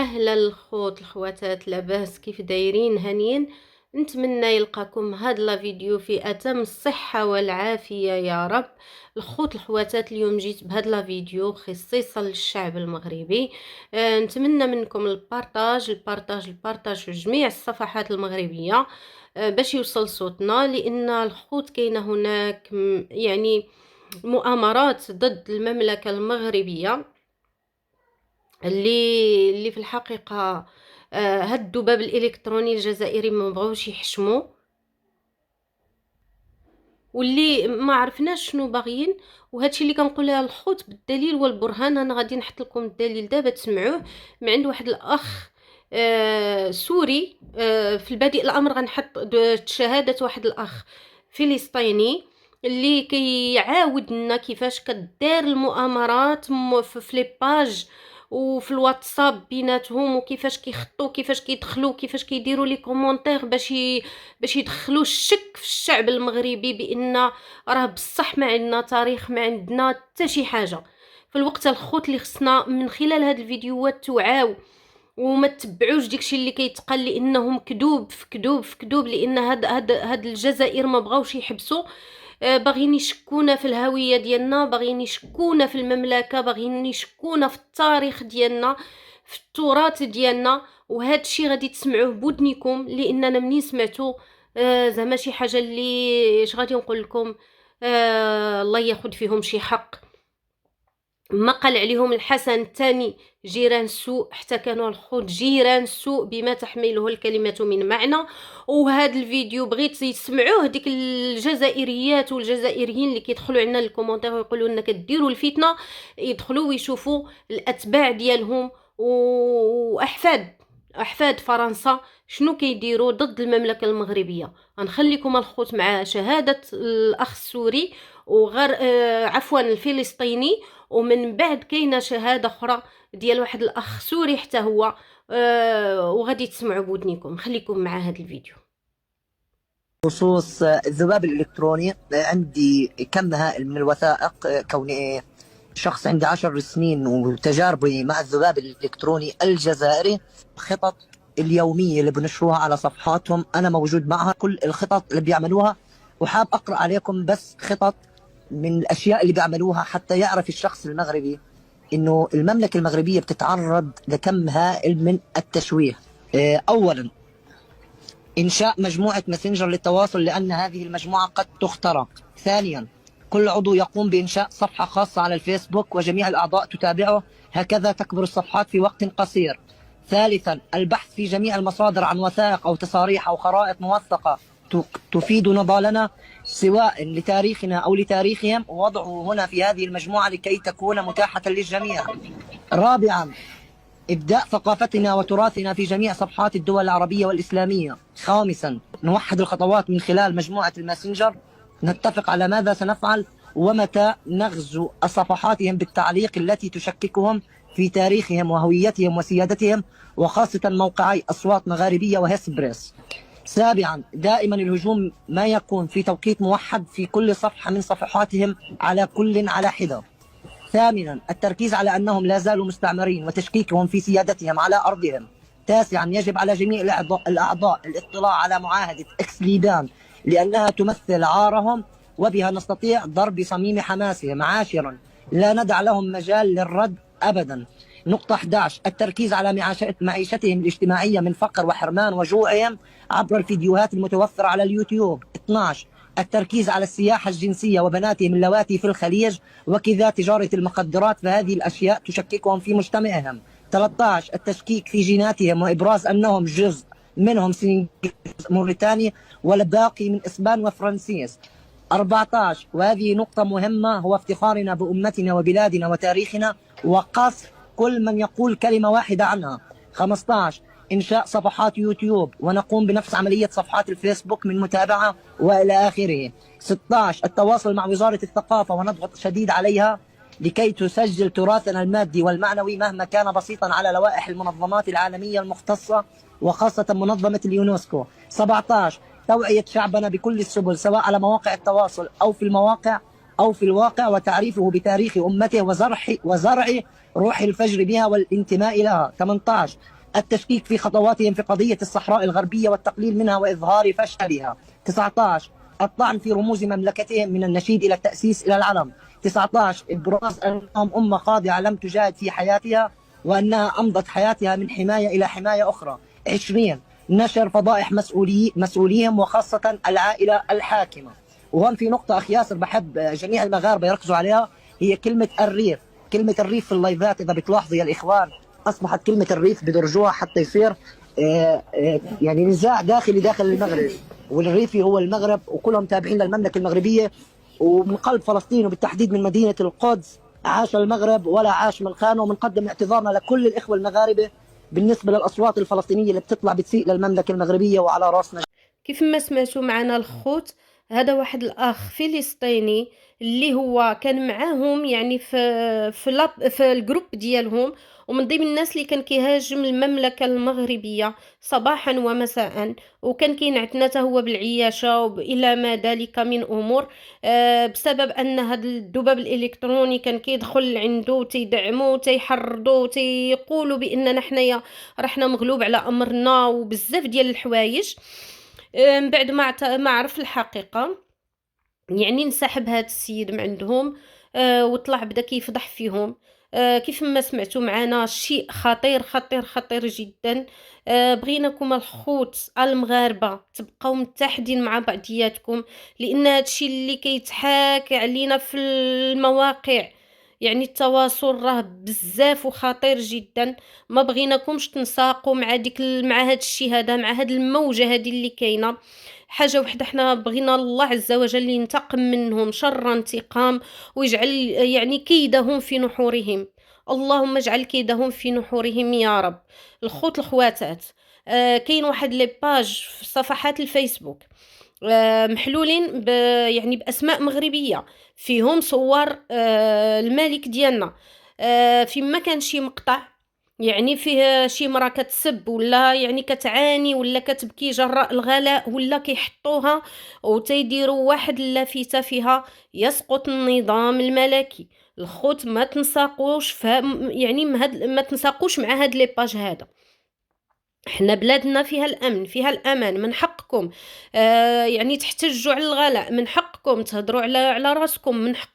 اهلا الخوت الخواتات، لاباس؟ كيف دايرين؟ هانيين. نتمنى يلقاكم هاد لا فيديو في اتم الصحه والعافيه يا رب. الخوت الخواتات، اليوم جيت بهاد لا فيديو خصيصا للشعب المغربي. نتمنى منكم البارطاج في جميع الصفحات المغربيه، باش يوصل صوتنا، لان الخوت كاينه هناك يعني مؤامرات ضد المملكه المغربيه، اللي في الحقيقة هاد الذباب الإلكتروني الجزائري ما بغاوش يحشموا، واللي ما عرفناش شنو باغيين. وهادشي اللي كنقولها الخوت بالدليل والبرهان. انا غادي نحط لكم الدليل دابا تسمعوه من عند واحد الاخ سوري. في البادئ الامر غنحط شهادة واحد الاخ فلسطيني اللي كيعاود لنا كيفاش كدار المؤامرات في لي باج وفي الواتساب بيناتهم، وكيفاش كيخطوا، كيفاش كيدخلوا، كيفاش كيديروا لي كومونتير باش يدخلوا الشك في الشعب المغربي بان راه بصح ما عندنا تاريخ، ما عندنا حتى شي حاجه. في الوقت الخوت اللي خصنا من خلال هاد الفيديوهات توعاو وما تتبعوش داكشي اللي كيتقال، لانهم كذوب في كذوب في كذوب، لان هاد الجزائر ما بغاوش يحبسوا. باغيين يشكونا في الهويه ديالنا، باغيين يشكونا في المملكه، باغيين يشكونا في التاريخ ديالنا، في التراث ديالنا. وهذا الشيء غادي تسمعوه بودنيكم، لاننا منين سمعتو زعما شي حاجه اللي اش غادي نقول لكم، الله ياخذ فيهم شي حق. ما قال عليهم الحسن الثاني جيران سوء، حتى كانوا الخوت جيران سوء بما تحمله الكلمة من معنى. وهذا الفيديو بغيت يسمعوه ديك الجزائريات والجزائريين اللي كيدخلوا عندنا للكومونتير ويقولوا لنا كديروا الفتنة، يدخلوا ويشوفوا الاتباع ديالهم واحفاد فرنسا شنو كيديروا ضد المملكة المغربية. غنخليكم الخوت مع شهادة الاخ السوري وغير عفوا الفلسطيني، ومن بعد كاينه شهاده اخرى ديال واحد الاخ سوري حتى هو، وغادي تسمعوا بودنيكم. خليكم مع هذا الفيديو. بخصوص الذباب الإلكتروني، عندي كم هائل من الوثائق، كوني شخص عندي 10 سنين وتجاربي مع الذباب الإلكتروني الجزائري. خطط اليومية اللي بنشروها على صفحاتهم أنا موجود معها، كل الخطط اللي بيعملوها، وحاب أقرأ عليكم بس خطط من الأشياء اللي بيعملوها حتى يعرف الشخص المغربي إنه المملكة المغربية بتتعرض لكم هائل من التشويه. أولا، إنشاء مجموعة ماسنجر للتواصل لأن هذه المجموعة قد تخترق. ثانيا، كل عضو يقوم بإنشاء صفحة خاصة على الفيسبوك وجميع الأعضاء تتابعه، هكذا تكبر الصفحات في وقت قصير. ثالثا، البحث في جميع المصادر عن وثائق أو تصاريح أو خرائط موثقة تفيد نضالنا سواء لتاريخنا أو لتاريخهم، ووضعه هنا في هذه المجموعة لكي تكون متاحة للجميع. رابعا، إبداء ثقافتنا وتراثنا في جميع صفحات الدول العربية والإسلامية. خامسا، نوحد الخطوات من خلال مجموعة الماسنجر، نتفق على ماذا سنفعل ومتى نغزو صفحاتهم بالتعليق التي تشككهم في تاريخهم وهويتهم وسيادتهم، وخاصة موقعي أصوات مغاربية وهيسبريس. سابعا، دائما الهجوم ما يكون في توقيت موحد في كل صفحة من صفحاتهم على كل على حدة. ثامنا، التركيز على أنهم لا زالوا مستعمرين وتشكيكهم في سيادتهم على أرضهم. تاسعا، يجب على جميع الأعضاء الاطلاع على معاهدة إكس ليبان لأنها تمثل عارهم وبها نستطيع ضرب صميم حماسهم. عاشرا، لا ندع لهم مجال للرد أبدا. نقطة 11، التركيز على معيشتهم الاجتماعية من فقر وحرمان وجوعهم عبر الفيديوهات المتوفرة على اليوتيوب. 12، التركيز على السياحة الجنسية وبناتهم اللواتي في الخليج وكذا تجارة المخدرات، فهذه الأشياء تشككهم في مجتمعهم. 13، التشكيك في جيناتهم وإبراز أنهم جزء منهم موريتاني والباقي من إسبان وفرنسيس. 14، وهذه نقطة مهمة، هو افتخارنا بأمتنا وبلادنا وتاريخنا وقصف كل من يقول كلمة واحدة عنها. 15، إنشاء صفحات يوتيوب ونقوم بنفس عملية صفحات الفيسبوك من متابعة وإلى آخره. 16، التواصل مع وزارة الثقافة ونضغط شديد عليها لكي تسجل تراثنا المادي والمعنوي مهما كان بسيطا على لوائح المنظمات العالمية المختصة وخاصة منظمة اليونسكو. 17، توعية شعبنا بكل السبل سواء على مواقع التواصل أو في المواقع أو في الواقع، وتعريفه بتاريخ أمته وزرع روح الفجر بها والانتماء لها. 18. التشكيك في خطواتهم في قضية الصحراء الغربية والتقليل منها وإظهار فشلها. 19. الطعن في رموز مملكتهم من النشيد إلى التأسيس إلى العلم. 19. إبراز أنهم أمة خاضعة لم تجاهد في حياتها، وأنها أمضت حياتها من حماية إلى حماية أخرى. 20. نشر فضائح مسؤوليهم وخاصة العائلة الحاكمة. وهون في نقطة أخ ياسر بحب جميع المغاربة يركزوا عليها، هي كلمة الريف. كلمة الريف في اللايفات إذا بتلاحظوا يا الإخوان أصبحت كلمة الريف بدرجوها حتى يصير يعني نزاع داخلي داخل المغرب، والريفي هو المغرب، وكلهم تابعين للمملكة المغربية ومن قلب فلسطين، وبالتحديد من مدينة القدس. عاش المغرب ولا عاش من خانه، وبنقدم اعتذارنا لكل الإخوة المغاربة بالنسبة للأصوات الفلسطينية اللي بتطلع بتسيء للمملكة المغربية، وعلى راسنا. كيف ما سمعتوا معنا الخوت، هذا واحد الاخ فلسطيني اللي هو كان معاهم يعني في الجروب ديالهم، ومن ضمن الناس اللي كان كيهاجم المملكه المغربيه صباحا ومساء، وكان كينعتنا حتى هو بالعياشه والى ما ذلك من امور، بسبب ان هذا الذباب الالكتروني كان كيدخل عنده تيدعمو تيحرضو تيقولوا باننا حنايا رحنا مغلوب على امرنا وبزاف ديال الحوايج. من بعد ما عرف الحقيقة، يعني انسحب هذا السيد من عندهم، وطلع بدا كيفضح فيهم. كيف ما سمعتوا معنا شيء خطير خطير خطير جدا. بغيناكم الخوت المغاربة تبقاو متحدين مع بعضياتكم، لان هذا الشيء اللي كيتحاك علينا في المواقع يعني التواصل راه بزاف وخطير جدا. ما بغيناكمش تنساقوا مع هذا الشيء هذا، مع هذه الموجة هذه اللي كاينه. حاجة وحدة حنا بغينا الله عز وجل ينتقم منهم شر انتقام، ويجعل يعني كيدهم في نحورهم. اللهم اجعل كيدهم في نحورهم يا رب. الخوت الخواتات، كاين واحد لي باج في صفحات الفيسبوك، محلولين يعني بأسماء مغربية، فيهم صور الملك ديالنا. فيما كان شي مقطع يعني فيه شي مرا كتسب ولا يعني كتعاني ولا كتبكي جراء الغلاء، ولا كيحطوها وتيديروا واحد اللافتة فيها يسقط النظام الملكي. الخوت ما تنساقوش يعني ما تنساقوش مع هاد لي باج هذا. حنا بلادنا فيها الامن فيها الامان، من حقكم يعني تحتجوا على الغلاء، من حقكم تهضروا على راسكم، من حقكم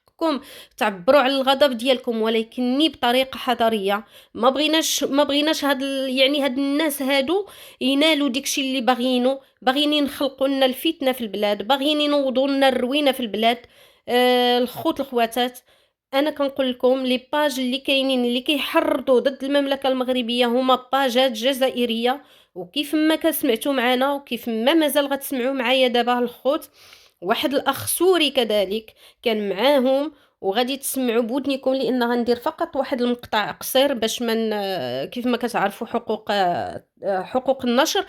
تعبروا على الغضب ديالكم، ولكن بطريقه حضاريه. ما بغيناش يعني هاد الناس هادو ينالوا ديكشي اللي باغيينو، باغيين يخلقوا لنا الفتنه في البلاد، باغيين ينوضوا لنا الروينه في البلاد. الخوت الخواتات، انا كنقول لكم لي باج اللي كاينين اللي كيحرضوا ضد المملكه المغربيه هما باجات جزائريه. وكيف ما كسمعتوا معنا وكيف ما مازال غتسمعوا معايا دابا الخوت، واحد الاخ سوري كذلك كان معاهم، وغادي تسمعوا بودنيكم لان غندير فقط واحد المقطع قصير باش من كيف ما كتعرفوا حقوق النشر.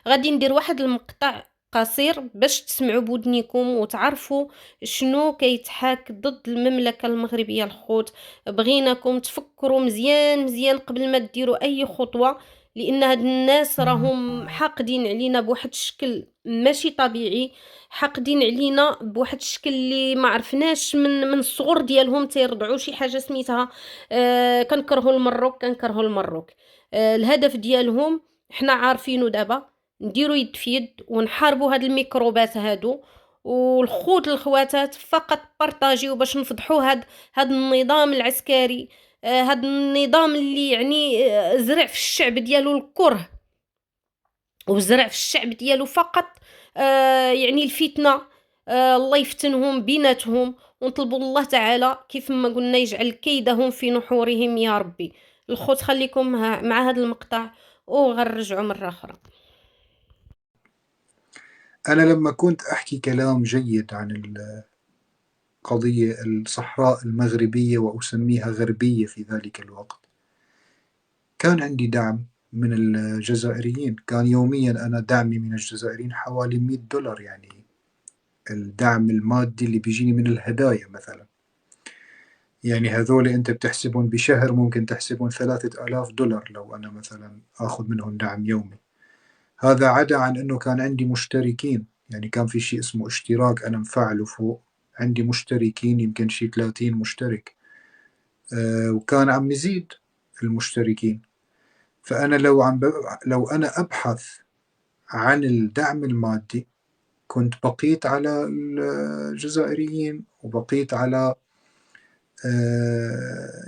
غادي ندير واحد المقطع قصير باش تسمعوا بودنيكم وتعرفوا شنو كيتحاك ضد المملكة المغربية. الخوت بغيناكم تفكروا مزيان مزيان قبل ما ديروا اي خطوة، لان هاد الناس راهم حاقدين علينا بواحد الشكل ماشي طبيعي، حاقدين علينا بواحد الشكل اللي ما عرفناش من الصغر ديالهم تيرضعوا شي حاجة سميتها كنكرهوا المروك كنكرهوا المروك. الهدف ديالهم حنا عارفينه دابا، نديرو يد في يد ونحاربوا هاد الميكروبات هادو. والخوت الخواتات فقط بارطاجيو باش نفضحوا هاد النظام العسكري، هاد النظام اللي يعني زرع في الشعب ديالو الكره، وزرع في الشعب ديالو فقط يعني الفتنة. الله يفتنهم بيناتهم، ونطلبوا الله تعالى كيف ما قلنا يجعل كيدهم في نحورهم يا ربي. الخوت خليكم مع هذا المقطع وغنرجعوا مرة أخرى. أنا لما كنت أحكي كلام جيد عن القضية الصحراء المغربية وأسميها غربية في ذلك الوقت، كان عندي دعم من الجزائريين. كان يوميا أنا دعمي من الجزائريين حوالي $100، يعني الدعم المادي اللي بيجيني من الهدايا مثلا. يعني هذول أنت بتحسبهم بشهر ممكن تحسبهم $3000 لو أنا مثلا أخذ منهم دعم يومي. هذا عدا عن أنه كان عندي مشتركين، يعني كان في شيء اسمه اشتراك أنا مفعله فوق عندي مشتركين يمكن شي 30 مشترك، وكان عم يزيد المشتركين. فأنا لو أنا أبحث عن الدعم المادي كنت بقيت على الجزائريين، وبقيت على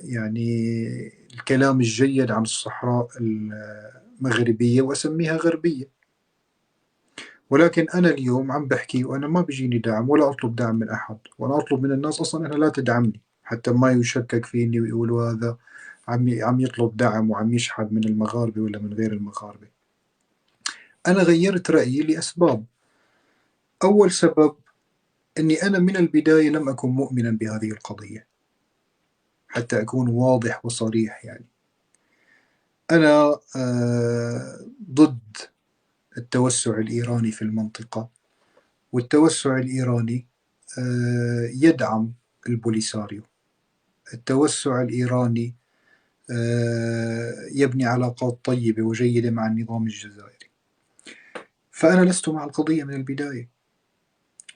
يعني الكلام الجيد عن الصحراء المغربية وأسميها غربية. ولكن أنا اليوم عم بحكي وأنا ما بيجيني دعم ولا أطلب دعم من أحد، وأنا أطلب من الناس أصلا أنها لا تدعمني حتى ما يشكك فيني ويقولوا هذا عم يطلب دعم وعم يشحب من المغاربة ولا من غير المغاربة. أنا غيرت رأيي لأسباب. أول سبب أني أنا من البداية لم أكن مؤمنا بهذه القضية، حتى أكون واضح وصريح. يعني أنا ضد التوسع الإيراني في المنطقة، والتوسع الإيراني يدعم البوليساريو. التوسع الإيراني يبني علاقات طيبة وجيدة مع النظام الجزائري. فأنا لست مع القضية من البداية،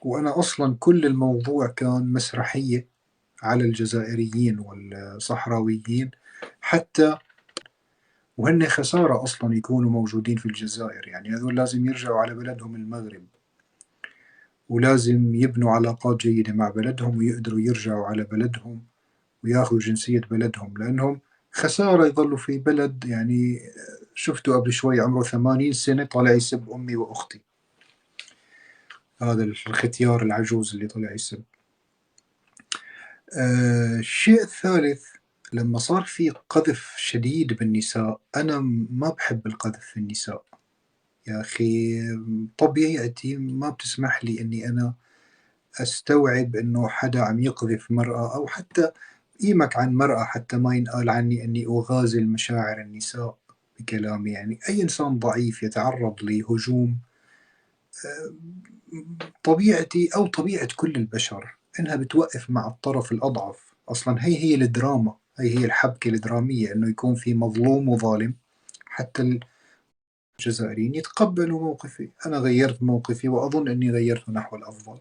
وأنا أصلا كل الموضوع كان مسرحية على الجزائريين والصحراويين، حتى وهن خسارة أصلا يكونوا موجودين في الجزائر. يعني هذول لازم يرجعوا على بلدهم المغرب، ولازم يبنوا علاقات جيدة مع بلدهم ويقدروا يرجعوا على بلدهم وياخذوا جنسية بلدهم، لأنهم خسارة يظلوا في بلد. يعني شفته قبل شوي عمره 80 سنة طالع يسب أمي وأختي، هذا الختيار العجوز اللي طلع يسب. الشيء الثالث، لما صار في قذف شديد بالنساء، أنا ما بحب القذف في النساء يا أخي. طبيعتي ما بتسمح لي أني أنا أستوعب أنه حدا عم يقذف مرأة، أو حتى قيمك عن مرأة حتى ما ينقال عني أني أغازل مشاعر النساء بكلامي. يعني أي إنسان ضعيف يتعرض لهجوم، طبيعتي أو طبيعة كل البشر إنها بتوقف مع الطرف الأضعف. أصلا هي الدراما، هي الحبكة الدرامية، إنه يكون في مظلوم وظالم حتى الجزائريين يتقبلوا موقفي. أنا غيرت موقفي، وأظن أني غيرته نحو الأفضل.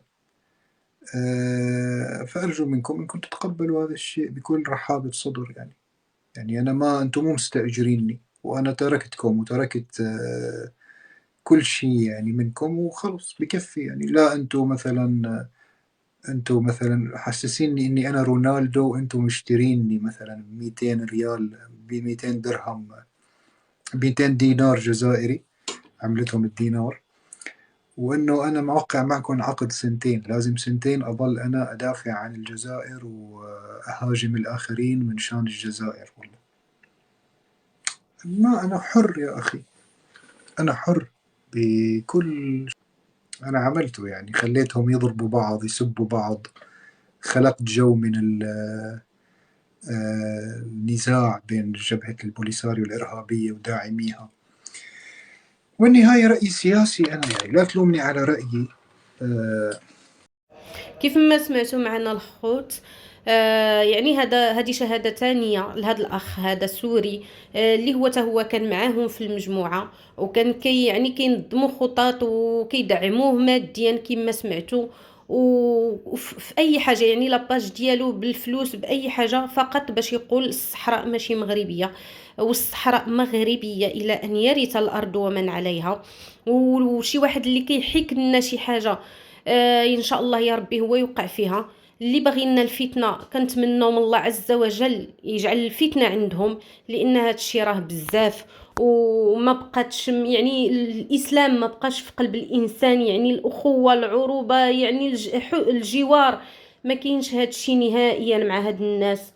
فأرجو منكم أنكم تتقبلوا هذا الشيء بكل رحابة صدر. يعني أنا ما أنتم مو مستأجريني، وأنا تركتكم وتركت كل شيء يعني منكم وخلص بكفي. يعني لا أنتم مثلا حسسيني إني أنا رونالدو، وأنتم مشتريني مثلا 200 ريال ب 200 درهم، 200 دينار جزائري عملتهم الدينار، وإنه أنا موقع معكم عقد 2 سنين، لازم 2 سنين أظل أنا أدافع عن الجزائر وأهاجم الآخرين من شان الجزائر. والله ما أنا حر يا أخي، أنا حر بكل أنا عملته. يعني خليتهم يضربوا بعض، يسبوا بعض، خلقت جو من النزاع بين جبهة البوليساريو الإرهابية وداعميها. والنهاية رأيي سياسي أنا، يعني لا تلومني على رأيي. كيف ما سمعتوا معنا الخوت، يعني هذه شهاده ثانيه لهذا الاخ هذا السوري، اللي هو كان معاهم في المجموعه، وكان يعني كينظموا خطط وكيدعموه ماديا كما سمعتوا، وفي اي حاجه. يعني لاباج ديالو بالفلوس باي حاجه فقط باش يقول الصحراء ماشي مغربيه، والصحراء مغربيه الى ان يرث الارض ومن عليها. وشي واحد اللي كيحيك لنا شي حاجه، ان شاء الله يا ربي هو يوقع فيها. اللي باغي لنا الفتنه كنتمنوا من الله عز وجل يجعل الفتنه عندهم، لان هذا الشيء راه بزاف وما بقاتش. يعني الاسلام ما بقاش في قلب الانسان، يعني الاخوه، العروبه، يعني الجوار، ما كاينش هذا الشيء نهائيا مع هاد الناس.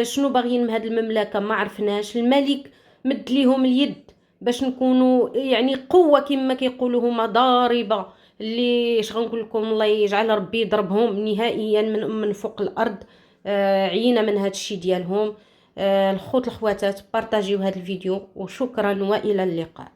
شنو باغيين من هاد المملكه ما عرفناش. الملك مد ليهم اليد باش نكونوا يعني قوه كما كيقولوا هما ضاربه، اللي اش غنقول لكم، الله يجعل ربي يضربهم نهائيا من فوق الارض. عينا من هذا الشيء ديالهم. الخوت الخواتات بارطاجيو هذا الفيديو، وشكرا والى اللقاء.